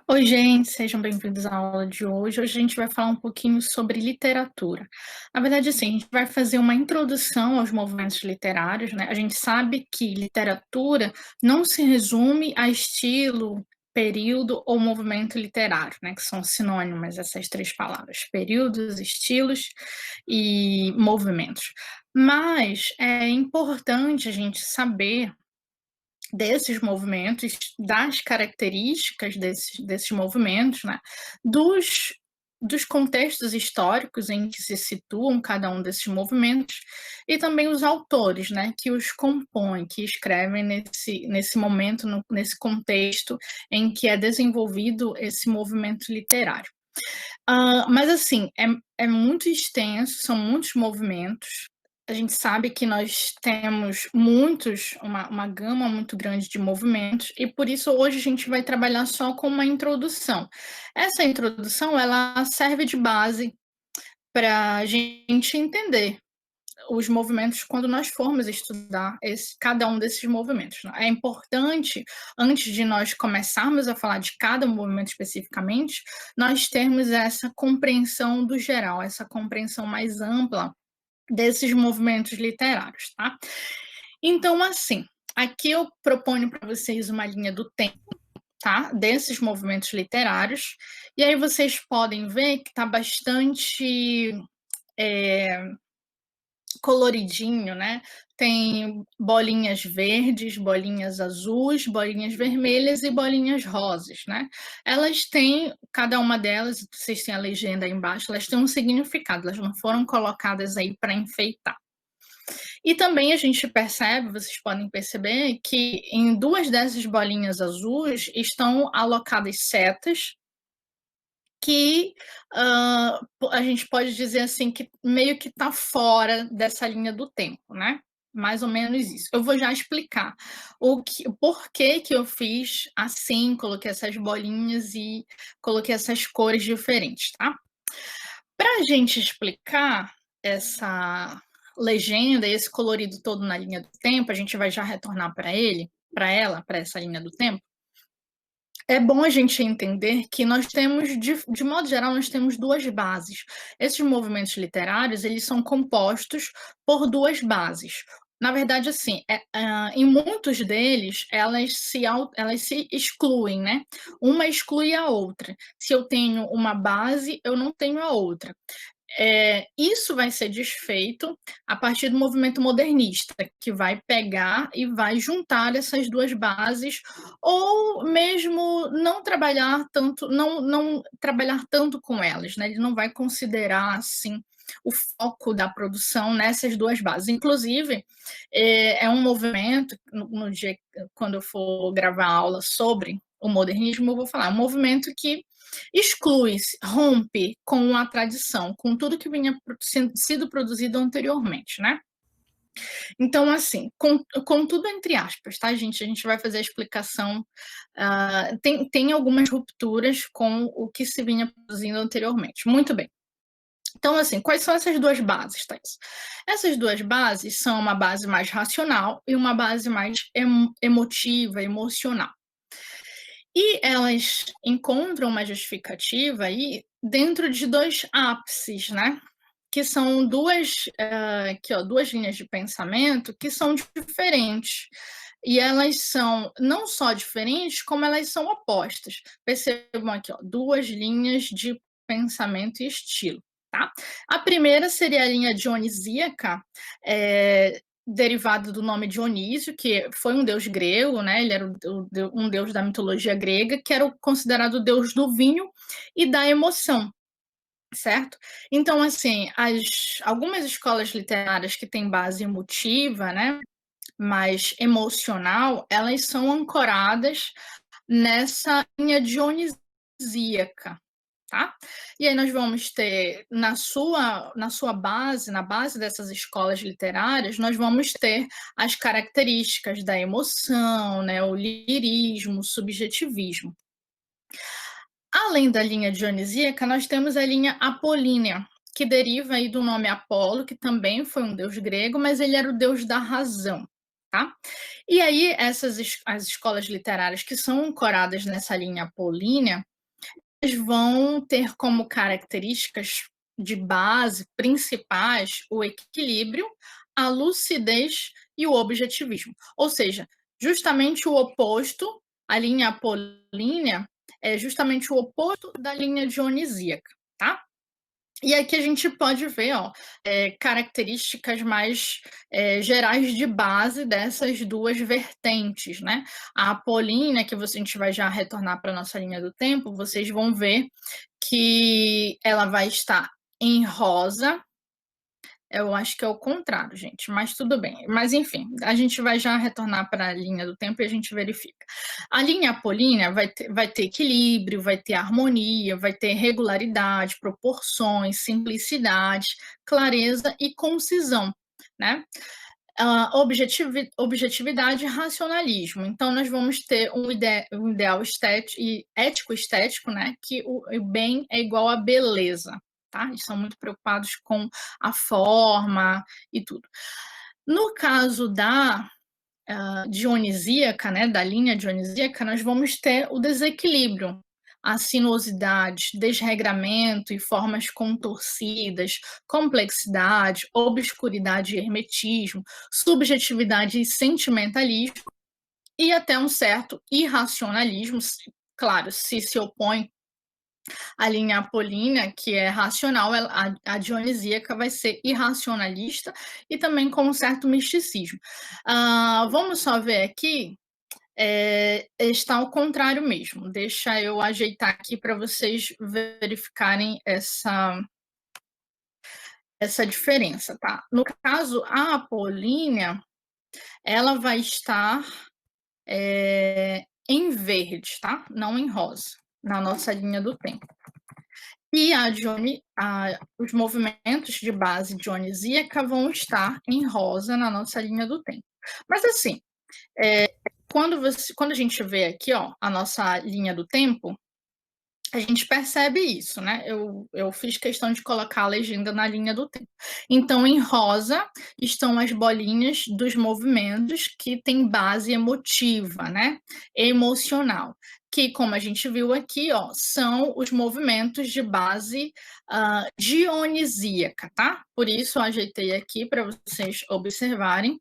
Oi, gente, sejam bem-vindos à aula de hoje. Hoje a gente vai falar um pouquinho sobre literatura. Na verdade, assim, a gente vai fazer uma introdução aos movimentos literários, né? A gente sabe que literatura não se resume a estilo, período ou movimento literário, né? Que são sinônimas essas três palavras: períodos, estilos e movimentos. Mas é importante a gente saber desses movimentos, das características desses movimentos, né, dos contextos históricos em que se situam cada um desses movimentos, e também os autores, né, que os compõem, que escrevem nesse momento, nesse contexto em que é desenvolvido esse movimento literário. Mas assim, é muito extenso, são muitos movimentos. A gente sabe que nós temos uma gama muito grande de movimentos, e por isso hoje a gente vai trabalhar só com uma introdução. Essa introdução, ela serve de base para a gente entender os movimentos quando nós formos estudar cada um desses movimentos, né? É importante, antes de nós começarmos a falar de cada movimento especificamente, nós termos essa compreensão do geral, essa compreensão mais ampla desses movimentos literários, tá? Então, assim, aqui eu proponho para vocês uma linha do tempo, tá? Desses movimentos literários, e aí vocês podem ver que está bastante coloridinho, né? Tem bolinhas verdes, bolinhas azuis, bolinhas vermelhas e bolinhas rosas, né? Elas têm, cada uma delas, vocês têm a legenda aí embaixo, elas têm um significado, elas não foram colocadas aí para enfeitar. E também a gente percebe, vocês podem perceber, que em duas dessas bolinhas azuis estão alocadas setas que a gente pode dizer assim que meio que está fora dessa linha do tempo, né? Mais ou menos isso. Eu vou já explicar o porquê que eu fiz assim, coloquei essas bolinhas e coloquei essas cores diferentes, tá? Para a gente explicar essa legenda, esse colorido todo na linha do tempo, a gente vai já retornar para essa linha do tempo. É bom a gente entender que nós temos, de modo geral, nós temos duas bases. Esses movimentos literários, eles são compostos por duas bases. Na verdade, assim, em muitos deles, elas se excluem, né? Uma exclui a outra. Se eu tenho uma base, eu não tenho a outra. Isso vai ser desfeito a partir do movimento modernista, que vai pegar e vai juntar essas duas bases, ou mesmo não trabalhar tanto, não trabalhar tanto com elas, né? Ele não vai considerar assim o foco da produção nessas duas bases. Inclusive, é um movimento, no dia quando eu for gravar aula sobre o modernismo, eu vou falar, um movimento que exclui, rompe com a tradição, com tudo que vinha sido produzido anteriormente, né? Então, assim, com tudo entre aspas, tá, gente? A gente vai fazer a explicação. Tem algumas rupturas com o que se vinha produzindo anteriormente. Muito bem. Então, assim, quais são essas duas bases, Thais? Essas duas bases são uma base mais racional e uma base mais emotiva, emocional. E elas encontram uma justificativa aí dentro de dois ápices, né? Que são duas linhas de pensamento que são diferentes. E elas são não só diferentes, como elas são opostas. Percebam aqui, ó, duas linhas de pensamento e estilo. Tá? A primeira seria a linha dionisíaca, derivado do nome Dionísio, que foi um deus grego, né? Ele era um deus da mitologia grega, que era considerado o deus do vinho e da emoção, certo? Então, assim, algumas escolas literárias que têm base emotiva, né, mais emocional, elas são ancoradas nessa linha dionisíaca, tá? E aí nós vamos ter na sua base, na base dessas escolas literárias, nós vamos ter as características da emoção, né, o lirismo, o subjetivismo. Além da linha dionisíaca, nós temos a linha apolínea, que deriva aí do nome Apolo, que também foi um deus grego, mas ele era o deus da razão, tá? E aí as escolas literárias que são ancoradas nessa linha apolínea, vão ter como características de base principais o equilíbrio, a lucidez e o objetivismo. Ou seja, justamente o oposto, a linha apolínea é justamente o oposto da linha dionisíaca, tá? E aqui a gente pode ver, ó, características mais gerais de base dessas duas vertentes, né? A apolínea, que a gente vai já retornar para a nossa linha do tempo, vocês vão ver que ela vai estar em rosa. Eu acho que é o contrário, gente, mas tudo bem. Mas enfim, a gente vai já retornar para a linha do tempo e a gente verifica. A linha apolínea vai ter equilíbrio, vai ter harmonia, vai ter regularidade, proporções, simplicidade, clareza e concisão, né? Objetividade e racionalismo. Então, nós vamos ter um ideal estético e ético-estético, né? Que o bem é igual à beleza, tá? Eles são muito preocupados com a forma e tudo. No caso da dionisíaca, né, da linha dionisíaca, nós vamos ter o desequilíbrio, a sinuosidade, desregramento e formas contorcidas, complexidade, obscuridade e hermetismo, subjetividade e sentimentalismo, e até um certo irracionalismo, claro, se opõe à linha apolínea, que é racional, a dionisíaca vai ser irracionalista e também com um certo misticismo. Vamos só ver aqui, está ao contrário mesmo. Deixa eu ajeitar aqui para vocês verificarem essa diferença, tá? No caso, a apolínea, ela vai estar em verde, tá? Não em rosa, na nossa linha do tempo. E os movimentos de base dionisíaca vão estar em rosa na nossa linha do tempo. Mas assim, quando a gente vê aqui, ó, a nossa linha do tempo, a gente percebe isso, né? Eu fiz questão de colocar a legenda na linha do tempo. Então, em rosa estão as bolinhas dos movimentos que têm base emotiva, né? Emocional. Que, como a gente viu aqui, ó, são os movimentos de base dionisíaca, tá? Por isso, eu ajeitei aqui para vocês observarem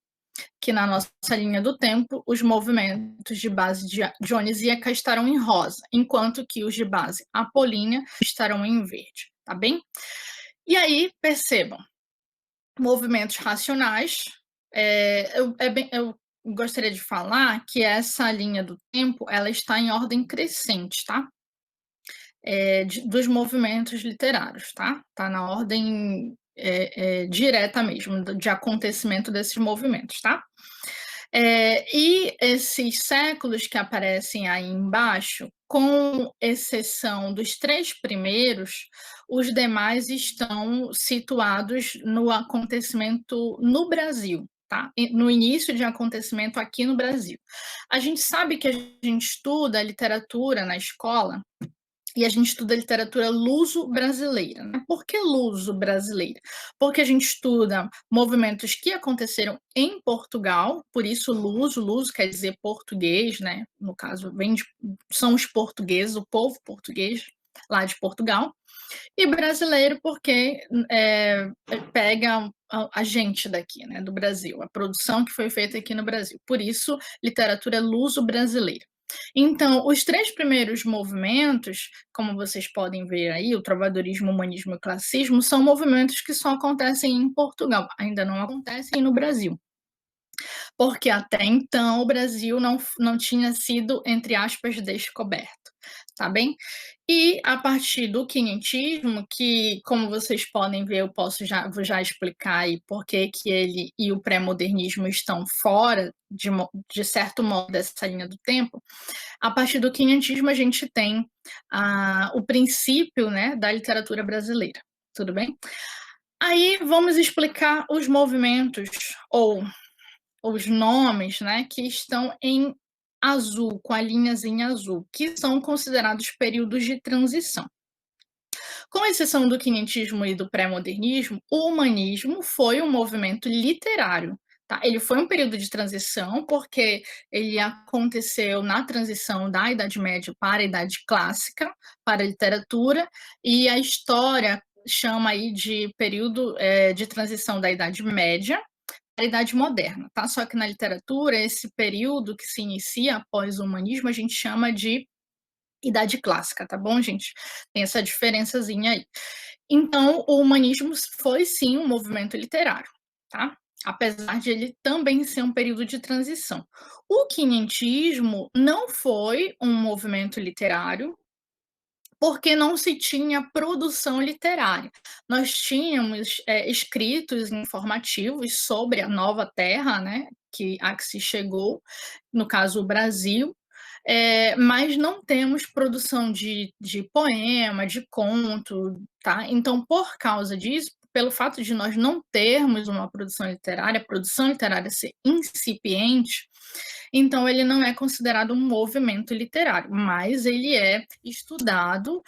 que na nossa linha do tempo, os movimentos de base dionisíaca estarão em rosa, enquanto que os de base apolínea estarão em verde, tá bem? E aí, percebam, movimentos racionais, eu gostaria de falar que essa linha do tempo, ela está em ordem crescente, tá? Dos movimentos literários, tá? Tá na ordem direta mesmo, de acontecimento desses movimentos, tá? E esses séculos que aparecem aí embaixo, com exceção dos 3 primeiros, os demais estão situados no acontecimento no Brasil, tá? No início de acontecimento aqui no Brasil. A gente sabe que a gente estuda literatura na escola e a gente estuda literatura luso-brasileira, né? Por que luso-brasileira? Porque a gente estuda movimentos que aconteceram em Portugal, por isso luso quer dizer português, né? No caso, são os portugueses, o povo português lá de Portugal, e brasileiro porque pega a gente daqui, né, do Brasil, a produção que foi feita aqui no Brasil. Por isso, literatura luso-brasileira. Então, os 3 primeiros movimentos, como vocês podem ver aí, o trovadorismo, o humanismo e o classicismo, são movimentos que só acontecem em Portugal, ainda não acontecem no Brasil. Porque até então o Brasil não tinha sido, entre aspas, descoberto, tá bem? E a partir do quinhentismo, que, como vocês podem ver, vou já explicar aí por que ele e o pré-modernismo estão fora, de certo modo, dessa linha do tempo. A partir do quinhentismo, a gente tem o princípio, né, da literatura brasileira, tudo bem? Aí vamos explicar os movimentos, ou os nomes, né, que estão em azul, com a linhazinha azul, que são considerados períodos de transição. Com exceção do quinhentismo e do pré-modernismo, o humanismo foi um movimento literário, tá? Ele foi um período de transição, porque ele aconteceu na transição da Idade Média para a Idade Clássica, para a literatura, e a história chama aí de período de transição da Idade Média para a Idade Moderna, tá? Só que na literatura, esse período que se inicia após o humanismo, a gente chama de Idade Clássica, tá bom, gente? Tem essa diferençazinha aí. Então, o humanismo foi sim um movimento literário, tá? Apesar de ele também ser um período de transição. O quinhentismo não foi um movimento literário, porque não se tinha produção literária. Nós tínhamos escritos informativos sobre a nova terra, né, a que se chegou, no caso o Brasil, mas não temos produção de poema, de conto, tá? Então, por causa disso, pelo fato de nós não termos uma produção literária, a produção literária ser incipiente, então ele não é considerado um movimento literário, mas ele é estudado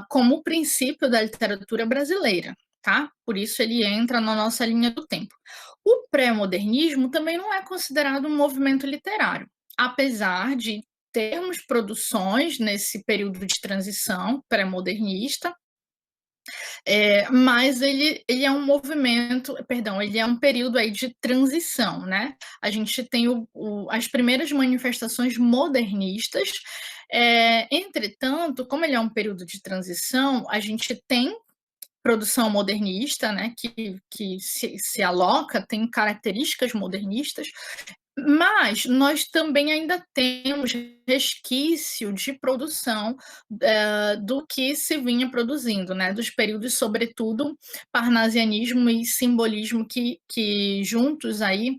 como princípio da literatura brasileira, tá? Por isso ele entra na nossa linha do tempo. O pré-modernismo também não é considerado um movimento literário, apesar de termos produções nesse período de transição pré-modernista, mas ele é um movimento, perdão, ele é um período aí de transição, né? A gente tem as primeiras manifestações modernistas, entretanto, como ele é um período de transição, a gente tem produção modernista, né, que se aloca, tem características modernistas, mas nós também ainda temos resquício de produção do que se vinha produzindo, né? Dos períodos, sobretudo, parnasianismo e simbolismo que juntos aí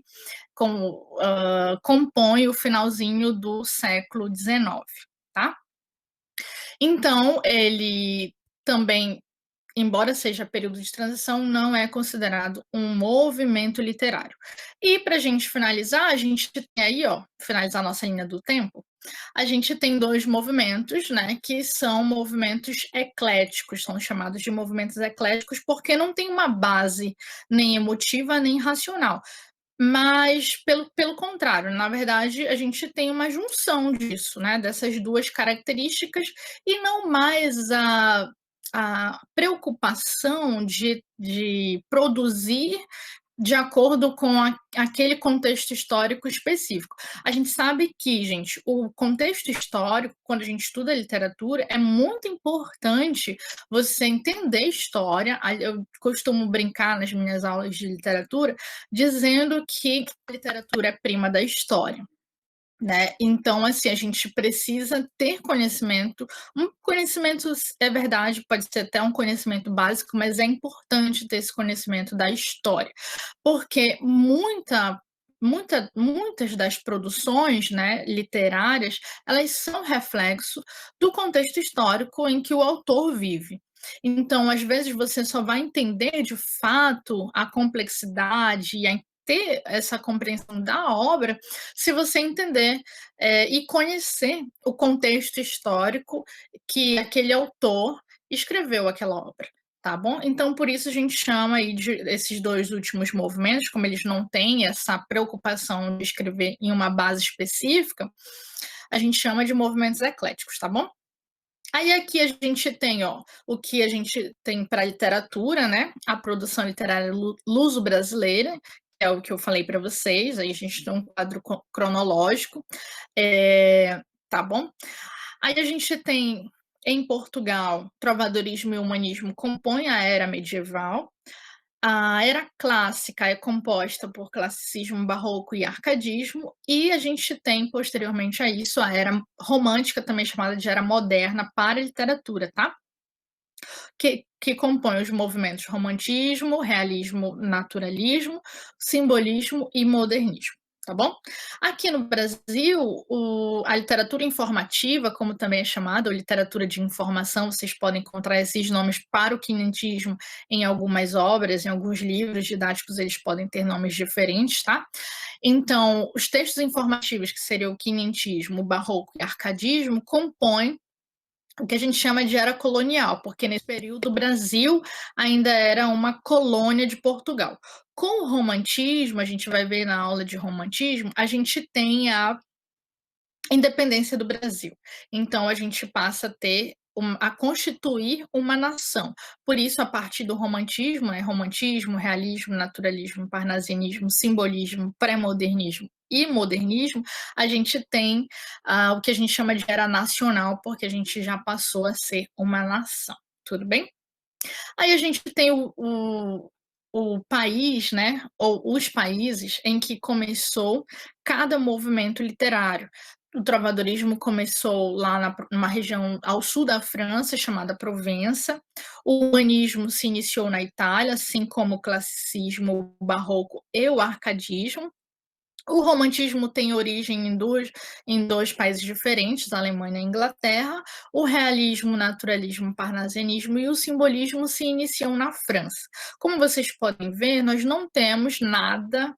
compõem o finalzinho do século XIX, tá? Então, ele também, embora seja período de transição, não é considerado um movimento literário. E para a gente finalizar, a gente tem aí, ó, finalizar nossa linha do tempo, a gente tem dois movimentos, né, que são movimentos ecléticos, são chamados de movimentos ecléticos porque não tem uma base nem emotiva nem racional. Mas, pelo contrário, na verdade, a gente tem uma junção disso, né, dessas duas características, e não mais a preocupação de produzir de acordo com aquele contexto histórico específico. A gente sabe que, gente, o contexto histórico, quando a gente estuda literatura, é muito importante você entender história. Eu costumo brincar nas minhas aulas de literatura dizendo que a literatura é prima da história. Né? Então, assim, a gente precisa ter conhecimento. Um conhecimento, é verdade, pode ser até um conhecimento básico, mas é importante ter esse conhecimento da história, porque muitas das produções, né, literárias, elas são reflexo do contexto histórico em que o autor vive. Então, às vezes, você só vai entender de fato a complexidade e ter essa compreensão da obra se você entender e conhecer o contexto histórico que aquele autor escreveu aquela obra. Tá bom? Então, por isso a gente chama aí esses dois últimos movimentos, como eles não têm essa preocupação de escrever em uma base específica, a gente chama de movimentos ecléticos, tá bom? Aí aqui a gente tem, ó, o que a gente tem para literatura, né? A produção literária luso-brasileira, que é o que eu falei para vocês. Aí a gente tem um quadro cronológico, tá bom? Aí a gente tem em Portugal, trovadorismo e humanismo compõem a era medieval. A era clássica é composta por classicismo, barroco e arcadismo, e a gente tem, posteriormente a isso, a era romântica, também chamada de era moderna, para a literatura, tá? Que compõe os movimentos romantismo, realismo, naturalismo, simbolismo e modernismo. Tá bom? Aqui no Brasil, a literatura informativa, como também é chamada, ou literatura de informação, vocês podem encontrar esses nomes para o quinhentismo em algumas obras, em alguns livros didáticos, eles podem ter nomes diferentes, tá? Então, os textos informativos, que seriam o quinhentismo, o barroco e o arcadismo, compõem o que a gente chama de era colonial, porque nesse período o Brasil ainda era uma colônia de Portugal. Com o romantismo, a gente vai ver na aula de romantismo, a gente tem a independência do Brasil. Então a gente passa a ter a constituir uma nação. Por isso, a partir do romantismo, romantismo, realismo, naturalismo, parnasianismo, simbolismo, pré-modernismo e modernismo, a gente tem o que a gente chama de era nacional, porque a gente já passou a ser uma nação. Tudo bem? Aí a gente tem o país, né, ou os países em que começou cada movimento literário. O trovadorismo começou lá numa região ao sul da França, chamada Provença. O humanismo se iniciou na Itália, assim como o classicismo, o barroco e o arcadismo. O romantismo tem origem em dois países diferentes, a Alemanha e a Inglaterra. O realismo, naturalismo, parnasianismo e o simbolismo se iniciam na França. Como vocês podem ver, nós não temos nada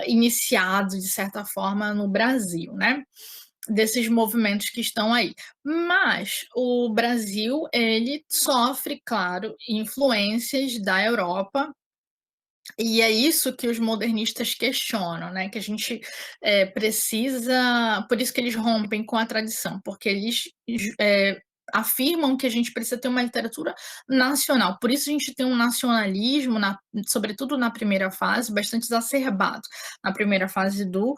iniciado, de certa forma, no Brasil, né? Desses movimentos que estão aí. Mas o Brasil, ele sofre, claro, influências da Europa, e é isso que os modernistas questionam, né, que a gente, precisa, por isso que eles rompem com a tradição, porque eles afirmam que a gente precisa ter uma literatura nacional. Por isso a gente tem um nacionalismo, sobretudo na primeira fase, bastante exacerbado, na primeira fase do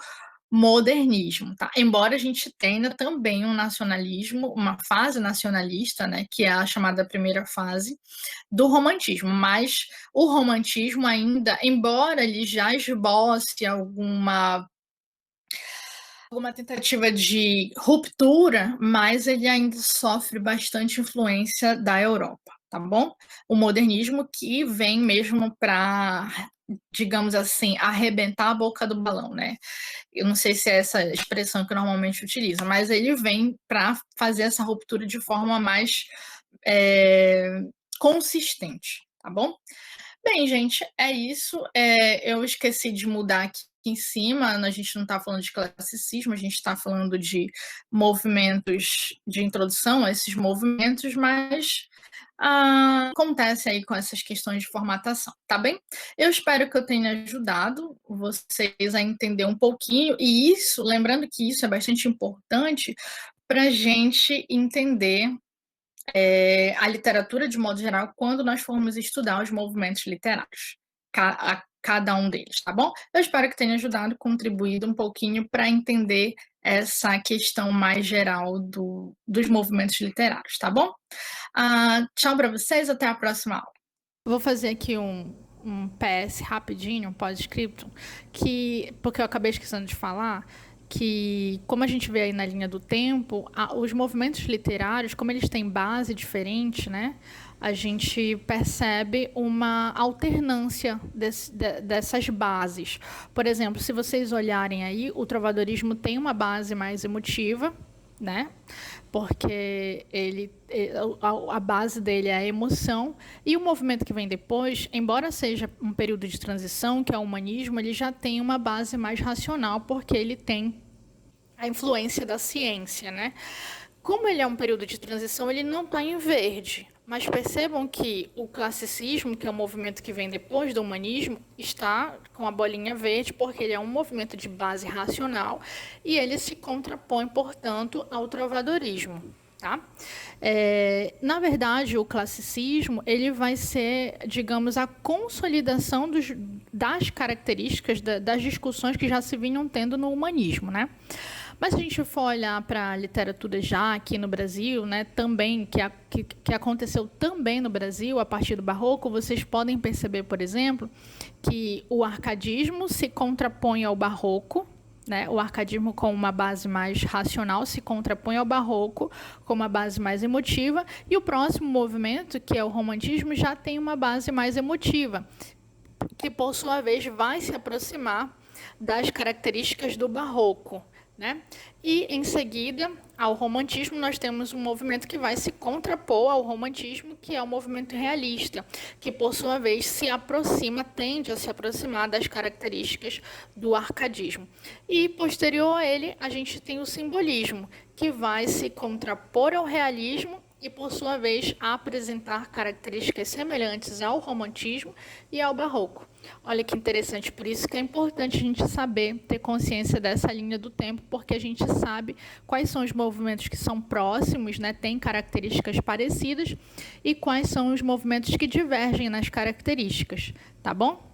modernismo, tá. Embora a gente tenha também um nacionalismo, uma fase nacionalista, né, que é a chamada primeira fase do romantismo, mas o romantismo ainda, embora ele já esboce alguma tentativa de ruptura, mas ele ainda sofre bastante influência da Europa, tá bom? O modernismo que vem mesmo para, digamos assim, arrebentar a boca do balão, né? Eu não sei se é essa expressão que normalmente utiliza, mas ele vem para fazer essa ruptura de forma mais consistente, tá bom? Bem, gente, é isso. Eu esqueci de mudar aqui em cima, a gente não está falando de classicismo, a gente está falando de movimentos de introdução a esses movimentos, mas acontece aí com essas questões de formatação, tá bem? Eu espero que eu tenha ajudado vocês a entender um pouquinho, e isso, lembrando que isso é bastante importante para a gente entender a literatura de modo geral quando nós formos estudar os movimentos literários, cada um deles, tá bom? Eu espero que tenha ajudado, contribuído um pouquinho para entender essa questão mais geral dos movimentos literários, tá bom? Tchau para vocês, até a próxima aula. Vou fazer aqui um PS rapidinho, um pós-scriptum, porque eu acabei esquecendo de falar, que, como a gente vê aí na linha do tempo, os movimentos literários, como eles têm base diferente, né, a gente percebe uma alternância dessas bases. Por exemplo, se vocês olharem aí, o trovadorismo tem uma base mais emotiva, né? Porque a base dele é a emoção, e o movimento que vem depois, embora seja um período de transição, que é o humanismo, ele já tem uma base mais racional, porque ele tem a influência da ciência, né? Como ele é um período de transição, ele não está em verde, mas percebam que o classicismo, que é o movimento que vem depois do humanismo, está com a bolinha verde, porque ele é um movimento de base racional e ele se contrapõe, portanto, ao trovadorismo. Tá? Na verdade, o classicismo ele vai ser, digamos, a consolidação das características das discussões que já se vinham tendo no humanismo, né? Mas se a gente for olhar para a literatura já aqui no Brasil, né, também, que aconteceu também no Brasil, a partir do Barroco, vocês podem perceber, por exemplo, que o arcadismo se contrapõe ao Barroco, né? O arcadismo, com uma base mais racional, se contrapõe ao Barroco com uma base mais emotiva, e o próximo movimento, que é o romantismo, já tem uma base mais emotiva, que, por sua vez, vai se aproximar das características do Barroco, né? E, em seguida, ao romantismo, nós temos um movimento que vai se contrapor ao romantismo, que é o movimento realista, que, por sua vez, tende a se aproximar das características do arcadismo. E, posterior a ele, a gente tem o simbolismo, que vai se contrapor ao realismo e, por sua vez, apresentar características semelhantes ao romantismo e ao barroco. Olha que interessante, por isso que é importante a gente saber, ter consciência dessa linha do tempo, porque a gente sabe quais são os movimentos que são próximos, né, têm características parecidas, e quais são os movimentos que divergem nas características, tá bom?